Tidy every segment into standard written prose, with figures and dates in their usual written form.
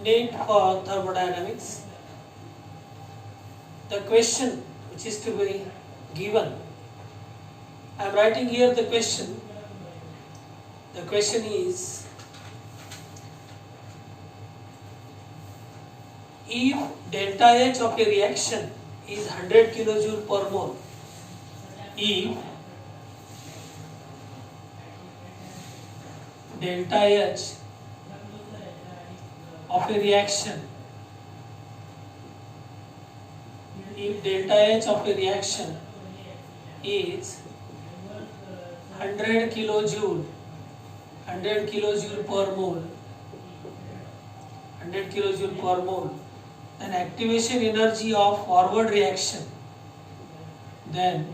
NEET for thermodynamics. The question which is to be given, I am writing here the question. The question is, if delta H of a reaction is 100 kilojoule per mole, if delta H of a reaction, if delta H of a reaction is 100 kilojoule per mole, 100 kilojoule per mole, then activation energy of forward reaction, then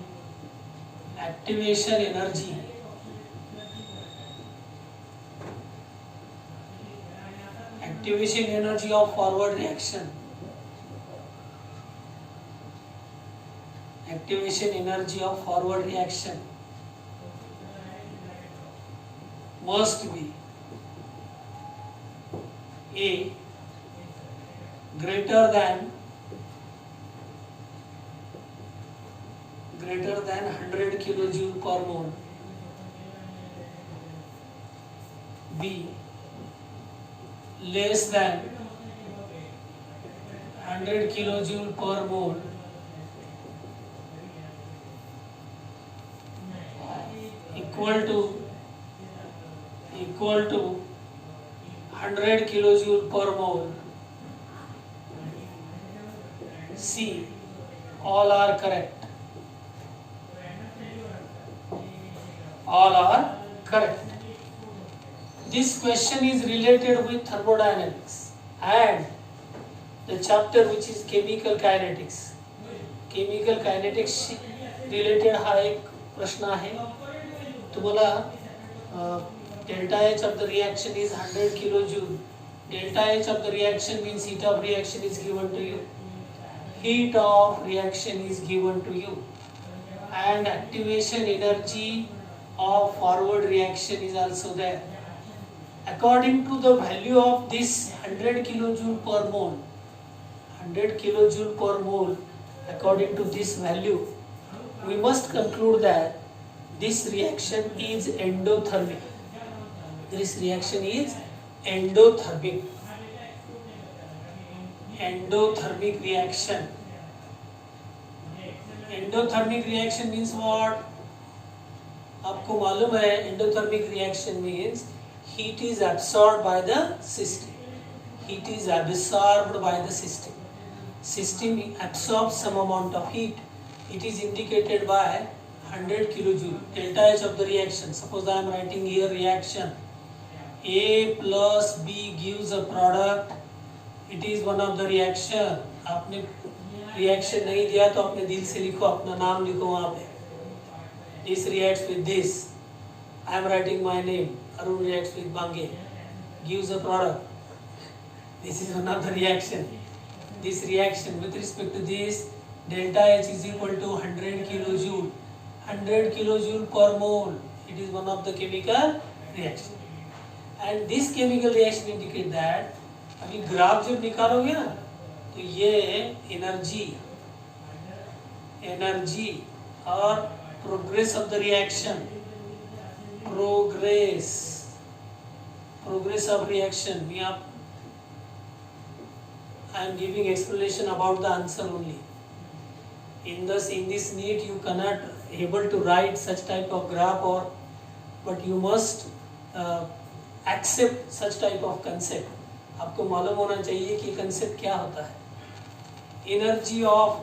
activation energy of forward reaction, activation energy of forward reaction must be A greater than 100 kilojoule per mole, B less than 100 kilojoule per mole, equal to 100 kilojoule per mole, C all are correct. All are correct. This question is related with thermodynamics and the chapter which is chemical kinetics. Chemical kinetics related हा एक प्रश्न आहे. तुम्हाला delta H of the reaction is 100 kilojoule. Delta H of the reaction means heat of reaction is given to you. Heat of reaction is given to you. And activation energy of forward reaction is also there. According to the value of this 100 kilojoule per mole, 100 kilojoule per mole, according to this value, we must conclude that this reaction is endothermic. This reaction is endothermic. Endothermic reaction. Endothermic reaction means what? आपको मालूम है endothermic reaction means heat is absorbed by the system. Heat is absorbed by the system. System absorbs some amount of heat. It is indicated by 100 kilojoule. Delta H of the reaction. Suppose I am writing here reaction. A plus B gives a product. It is one of the reaction. आपने reaction नहीं दिया तो अपने दिल से लिखो, अपना नाम लिखो वहाँ पे. This reacts with this. I am writing my name. Arun reacts with Bange. Gives a product. This is one of the reaction. This reaction with respect to this, delta H is equal to 100 kilojoule. 100 kilojoule per mole. It is one of the chemical reaction. And this chemical reaction indicate that अभी graph जब निकालोगे ना तो ये energy और progress of the reaction, progress of reaction में आप I am giving explanation about the answer only. In this NEET you cannot able to write such type of graph but you must accept such type of concept. आपको मालूम होना चाहिए कि concept क्या होता है. Energy of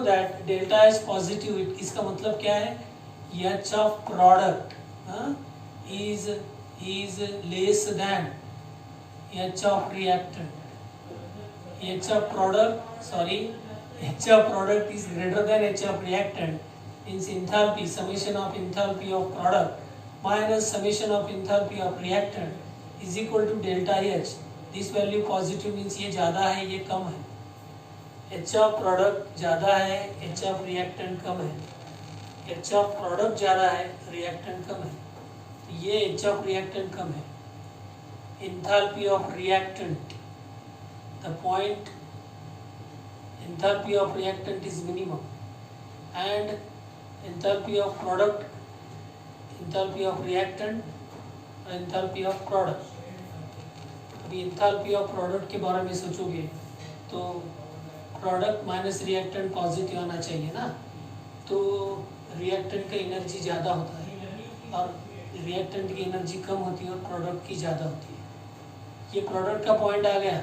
that delta H positive, इसका मतलब क्या है? H of product is less than H of reactant. H of product is greater than H of reactant. Means enthalpy, summation of enthalpy of product minus summation of enthalpy of reactant is equal to delta H. This value positive means ये ज़्यादा है, ये कम है. H of product ज़्यादा है, H of reactant कम है. H of product ज़्यादा है, reactant कम है. ये H of reactant कम है. Enthalpy of reactant the point enthalpy of reactant is minimum, and enthalpy of product, enthalpy of reactant, enthalpy of product. अभी enthalpy of product के बारे में सोचोगे तो प्रोडक्ट माइनस रिएक्टेंट पॉजिटिव आना चाहिए ना, तो रिएक्टेंट का एनर्जी ज़्यादा होता है और रिएक्टेंट की एनर्जी कम होती है और प्रोडक्ट की ज़्यादा होती है. ये प्रोडक्ट का पॉइंट आ गया.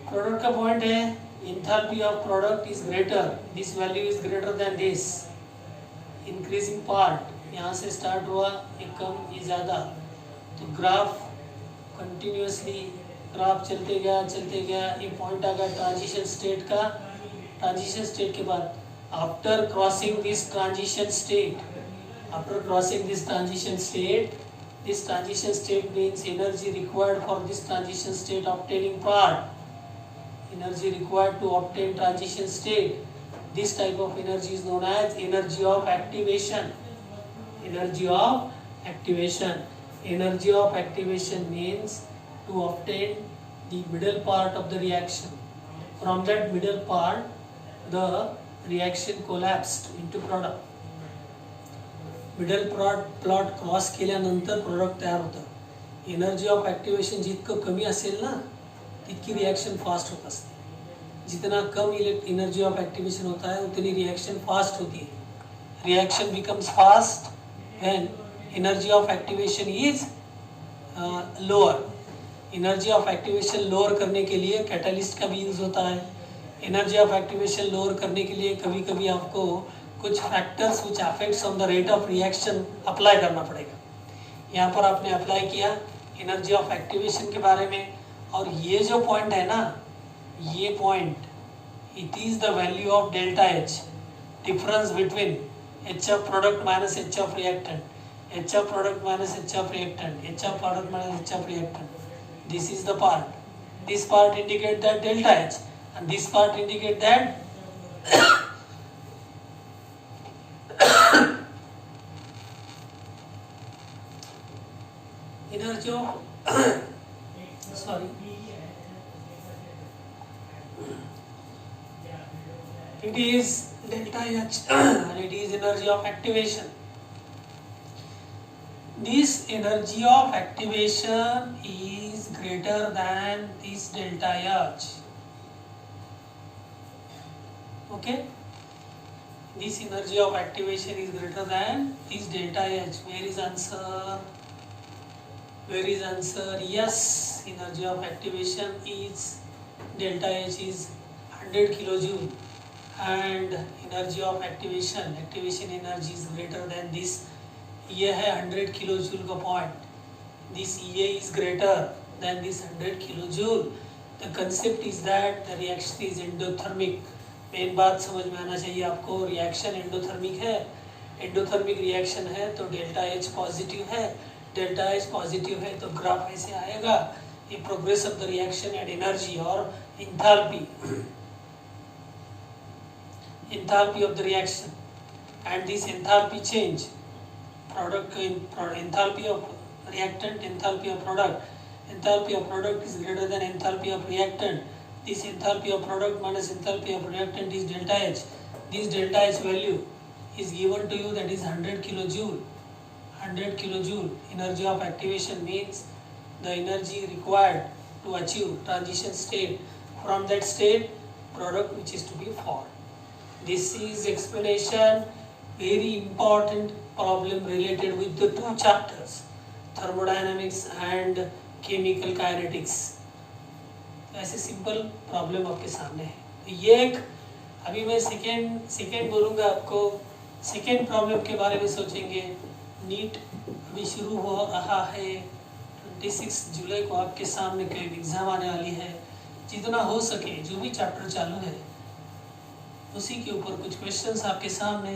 प्रोडक्ट का पॉइंट है enthalpy of product is greater, this value is greater then this. Increasing part यहाँ से स्टार्ट हुआ, ये कम ये ज़्यादा, तो ग्राफ कंटिन्यूसली ग्राफ चलते गया, ये पॉइंट आ गया ट्रांजिशन स्टेट का. ट्रांजिशन स्टेट के बाद after crossing this transition state, after crossing this transition state means energy required for this transition state obtaining part, energy required to obtain transition state, this type of energy is known as energy of activation. Energy of activation, energy of activation means to obtain the middle part of the reaction. From that middle part the reaction collapsed into product. Middle plot cross केल्यानंतर product तयार होतं. Energy of activation जितकं कमी असेल ना तितकी reaction fast होत असते. जितना कम एनर्जी ऑफ एक्टिवेशन होता है उतनी रिएक्शन फास्ट होती है. Reaction becomes fast when energy of activation is lower. Energy of activation lower करने के लिए कैटलिस्ट का भी यूज़ होता है. एनर्जी ऑफ एक्टिवेशन लोअर करने के लिए कभी कभी आपको कुछ factors which affects on the rate of reaction apply करना पड़ेगा. यहाँ पर आपने अप्लाई किया एनर्जी ऑफ एक्टिवेशन के बारे में, और ये जो पॉइंट है ना, ये point it is the value of delta H, difference between H of product minus H of reactant, H of product minus H of reactant, H of product minus H of reactant. This is the part. This part indicate that delta H and this part indicate that energy of sorry it is delta H and it is energy of activation. This energy of activation is greater than this delta H. Okay, this energy of activation is greater than this delta H. Where is answer? Where is answer? Yes, energy of activation is delta H is 100 kilojoule and energy of activation energy is greater than this. ये है 100 kilojoule का point. This EA is greater than this 100 kilojoule. The concept is that the reaction is endothermic. Main बात समझ में आना चाहिए आपको, reaction endothermic है. एंडोथर्मिक रिएक्शन है तो डेल्टा एच पॉजिटिव है. डेल्टा एच पॉजिटिव है तो ग्राफ ऐसे आएगा. ये progress of the reaction at energy और enthalpy, enthalpy of the reaction and this enthalpy change product enthalpy of reactant, enthalpy of product. Enthalpy of product is greater than enthalpy of reactant. This enthalpy of product minus enthalpy of reactant is delta H. This delta H value is given to you, that is 100 kilojoule. 100 kilojoule energy of activation means the energy required to achieve transition state. From that state, product which is to be formed. This is explanation, very important problem related with the two chapters, thermodynamics and chemical kinetics. ऐसे simple problem आपके सामने है. ये एक अभी मैं second बोलूँगा आपको. सेकेंड प्रॉब्लम के बारे में सोचेंगे. नीट अभी शुरू हो रहा है, 26 जुलाई को आपके सामने कोई एग्ज़ाम आने वाली है. जितना हो सके जो भी चैप्टर चालू है उसी के ऊपर कुछ क्वेश्चंस आपके सामने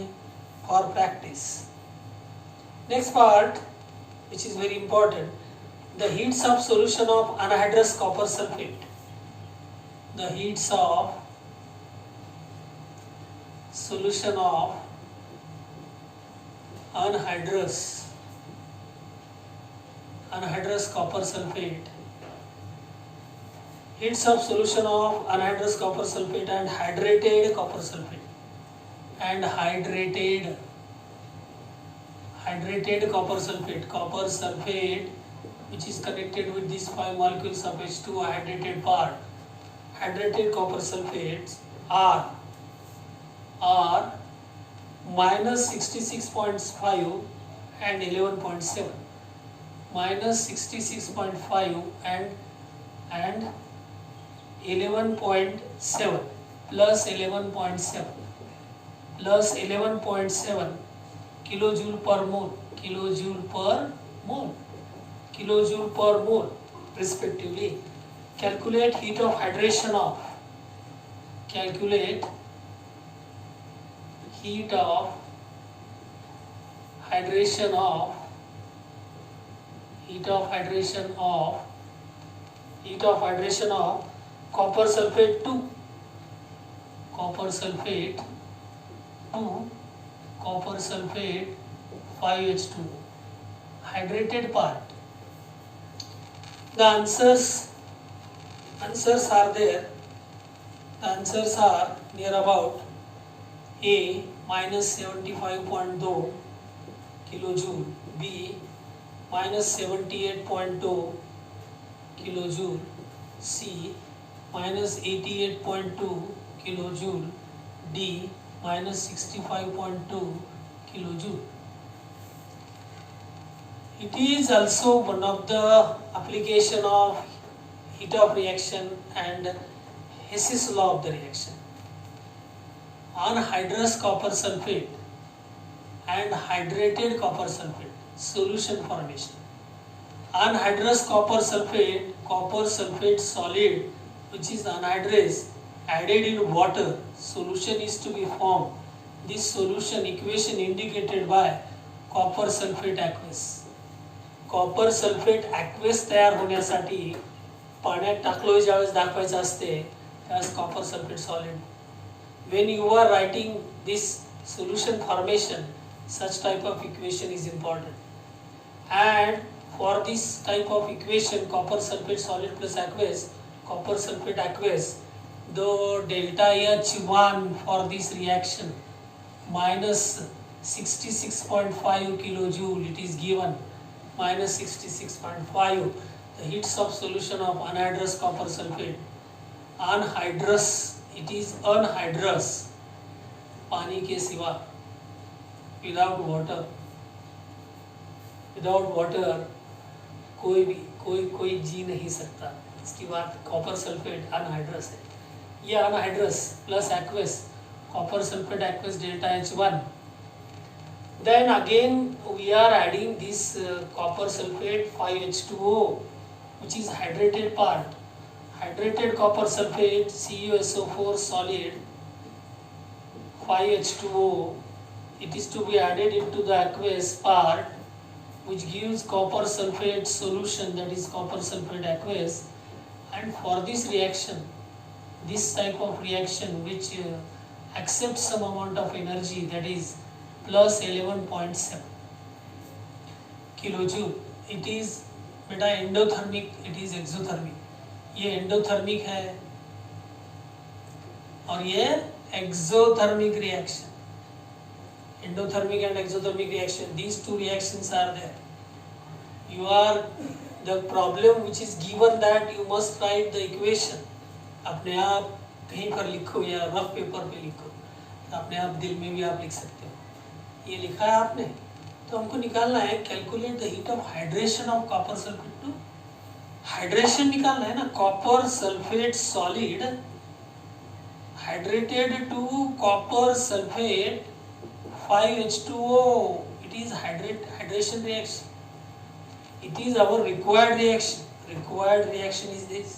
for practice. Next part which is very important, the heats of solution of anhydrous copper sulphate. The heats of solution of anhydrous copper sulfate Heats of solution of anhydrous copper sulfate and hydrated copper sulfate and hydrated copper sulfate which is connected with these 5 molecules of H2 hydrated part. Hydrated copper sulfates are minus 66.5 and 11.7, minus 66.5 and 11.7 plus 11.7 plus 11.7 kilojoule per mole respectively. Calculate heat of hydration of copper sulfate to copper sulfate 5H2 hydrated part. The answers are there. The answers are near about A minus 75.2 kilojoule, B minus 78.2 kilojoule, C minus 88.2 kilojoule, D minus 65.2 kilojoule. It is also one of the application of heat of reaction and Hess's law of the reaction. Anhydrous copper sulfate and hydrated copper sulfate solution formation. Anhydrous copper sulfate solid which is anhydrous added in water, solution is to be formed. This solution equation indicated by copper sulfate aqueous. Copper sulphate aqueous तयार होण्यासाठी पाण्यात टाकलो ज्यावेळेस दाखवायचं असते त्यावेळेस copper sulphate solid. When you are writing this solution formation, such type of equation is important. And for this type of equation, copper sulfate solid plus aqueous, copper sulfate aqueous, the delta H1 for this reaction minus 66.5 kilojoule, it is given. Minus 66.5. The heats of solution of anhydrous copper sulfate. Anhydrous, it is anhydrous. पानी के सिवा, without water. Without water, कोई जी नहीं सकता. इसकी बात copper sulfate anhydrous है. ये anhydrous plus aqueous, copper sulfate aqueous delta H1. Then again we are adding this copper sulfate 5H2O which is hydrated part. Hydrated copper sulfate CuSO4 solid 5H2O, it is to be added into the aqueous part which gives copper sulfate solution, that is copper sulfate aqueous. And for this reaction, this type of reaction which accepts some amount of energy, that is plus 11.7 kilojoule. It is बेटा endothermic, it is exothermic. ये endothermic है और ये exothermic reaction. Endothermic and exothermic reaction, these two reactions are there. You are the problem which is given that you must write the equation. अपने आप कहीं पर लिखो या रफ पेपर पे लिखो, अपने आप दिल में भी आप लिख सकते हो. ये लिखा है आपने, तो हमको निकालना है calculate the heat of hydration of copper sulphate to. Hydration निकालना है ना. Copper sulphate solid hydrated to copper sulphate 5H2O. It is hydration reaction. It is our required reaction. Required reaction is this.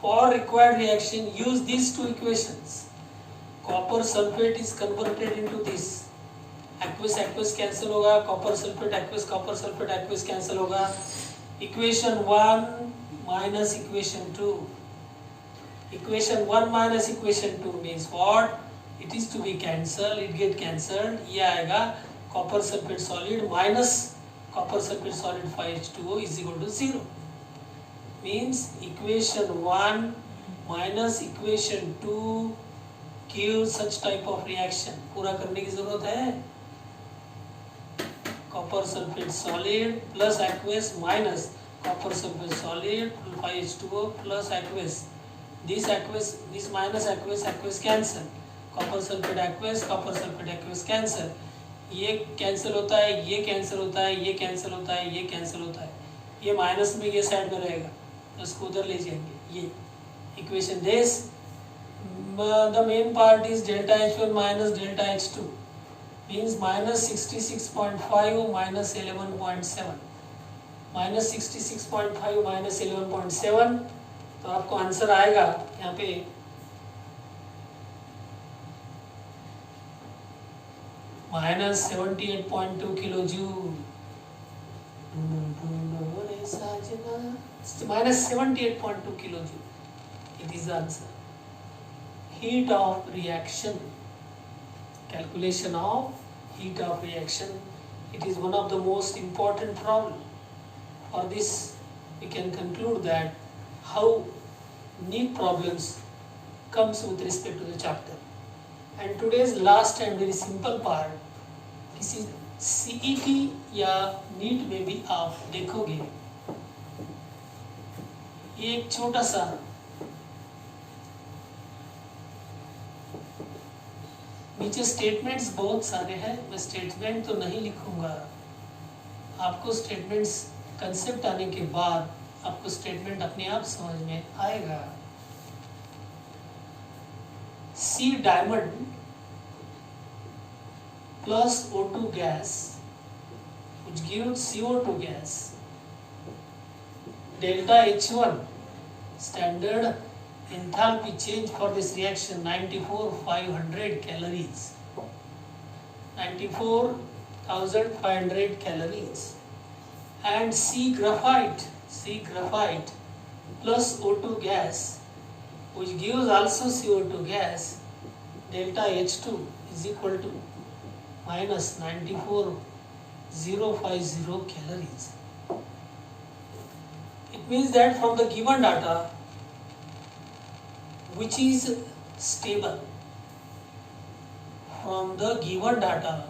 For required reaction, use these two equations. Copper sulfate is converted into this. Aqueous aqueous cancel होगा. Copper sulfate aqueous cancel होगा. Equation 1 minus equation 2. Equation 1 minus equation 2 means what? It is to be cancelled. It get cancelled. ये आएगा copper sulfate solid minus copper sulfate solid 5H2O is equal to 0. means equation 1 minus equation 2 gives such type of reaction. पूरा करने की जरूरत है. Copper sulfate solid plus aqueous minus copper sulfate solid 5H2O plus aqueous. This minus aqueous cancel. Copper sulfate aqueous cancel. ये cancel होता है, ये cancel होता है, ये कैंसिल होता है, ये कैंसिल होता है. ये माइनस में ये साइड में रहेगा, तो इसको उधर ले जाएंगे. ये equation this the main part is delta H1 minus delta H2 means minus 66.5 minus 11.7 minus 66.5 minus 11.7. तो आपको आंसर आएगा यहाँ पे minus 78.2 kilo joule. minus 78.2 kilojoule. It is the answer. Heat of reaction. Calculation of heat of reaction. It is one of the most important problem. For this, we can conclude that how NEET problems comes with respect to the chapter. And today's last and very simple part, किसी CET या NEET में भी आप देखोगे ये एक छोटा सा नीचे स्टेटमेंट्स बहुत सारे हैं. मैं स्टेटमेंट तो नहीं लिखूंगा, आपको स्टेटमेंट्स कंसेप्ट आने के बाद आपको स्टेटमेंट अपने आप समझ में आएगा. सी diamond plus O2 gas which gives CO2 gas. Delta H1 standard enthalpy change for this reaction 94,500 calories. 94,500 calories. And C graphite plus O2 gas which gives also CO2 gas. Delta H2 is equal to minus 94,050 calories. It means that from the given data, which is stable, from the given data,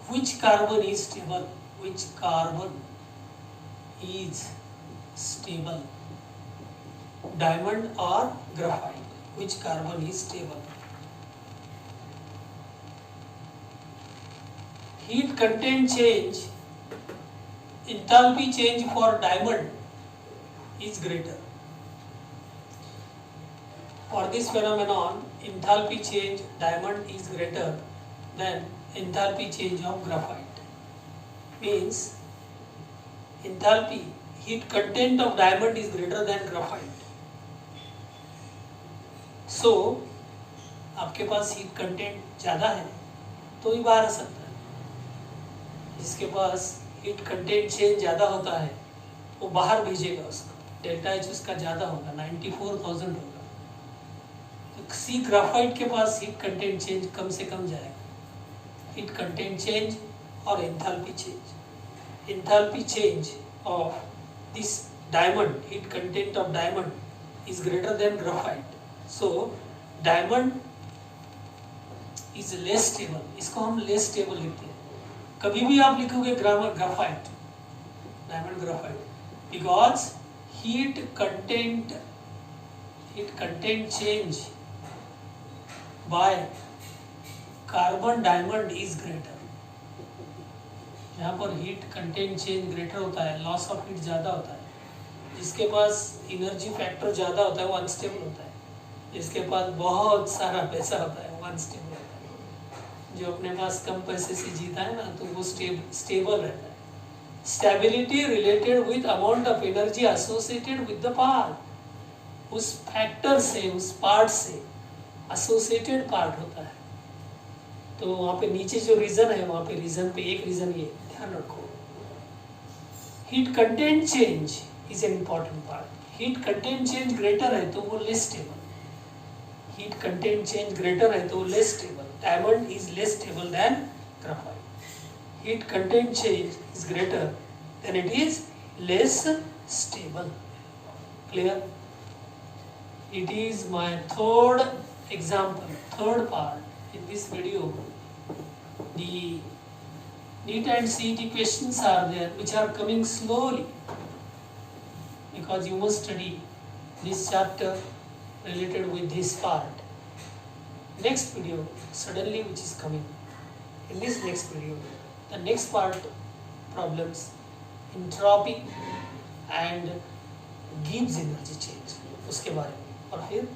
which carbon is stable, diamond or graphite. Which carbon is stable? Heat content change, enthalpy change for diamond is greater. For this phenomenon, enthalpy change diamond is greater than enthalpy change of graphite. Means enthalpy, heat content of diamond is greater than graphite. So, आपके पास heat content ज़्यादा है तो ही बाहर आ सकता है. जिसके पास heat content change ज़्यादा होता है वो बाहर भेजेगा उसको. डेल्टा एच उसका ज़्यादा होगा, 94,000 होगा. तो सी ग्राफाइट के पास हीट कंटेंट चेंज कम से कम जाएगा. हीट कंटेंट चेंज और enthalpy change. Enthalpy change of this diamond, heat content of diamond is greater then graphite. So diamond is less stable. इसको हम less stable लिखते हैं. कभी भी आप लिखोगे graphite, diamond graphite, because heat content change by carbon diamond is greater. यहाँ पर heat content change greater होता है, loss of heat ज़्यादा होता है. जिसके पास energy factor ज़्यादा होता है वो unstable होता है. जिसके पास बहुत सारा पैसा होता है वो अनस्टेबल होता है. जो अपने पास कम पैसे से जीता है ना तो वो स्टेबल रहता है. Stability related with amount of energy associated with the part. उस फैक्टर से, उस पार्ट से एसोसिएटेड पार्ट होता है. तो वहाँ पे नीचे जो रीजन है वहाँ पे रीजन पे एक रीजन ये ध्यान रखो. Heat content change is an important part. Heat content change greater है तो वो less stable. Heat content change greater है तो less stable. Diamond is less stable than graphite. heat content change is greater, then it is less stable. Clear? It is my third example, third part in this video. The NEET and CET questions are there which are coming slowly because you must study this chapter related with this part. Next video suddenly which is coming, in this next video, the next part problems, entropy and Gibbs energy change, उसके बारे में, और फिर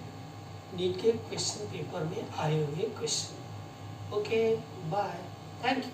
NEET के question paper में आए हुए question. Okay, bye, thank you.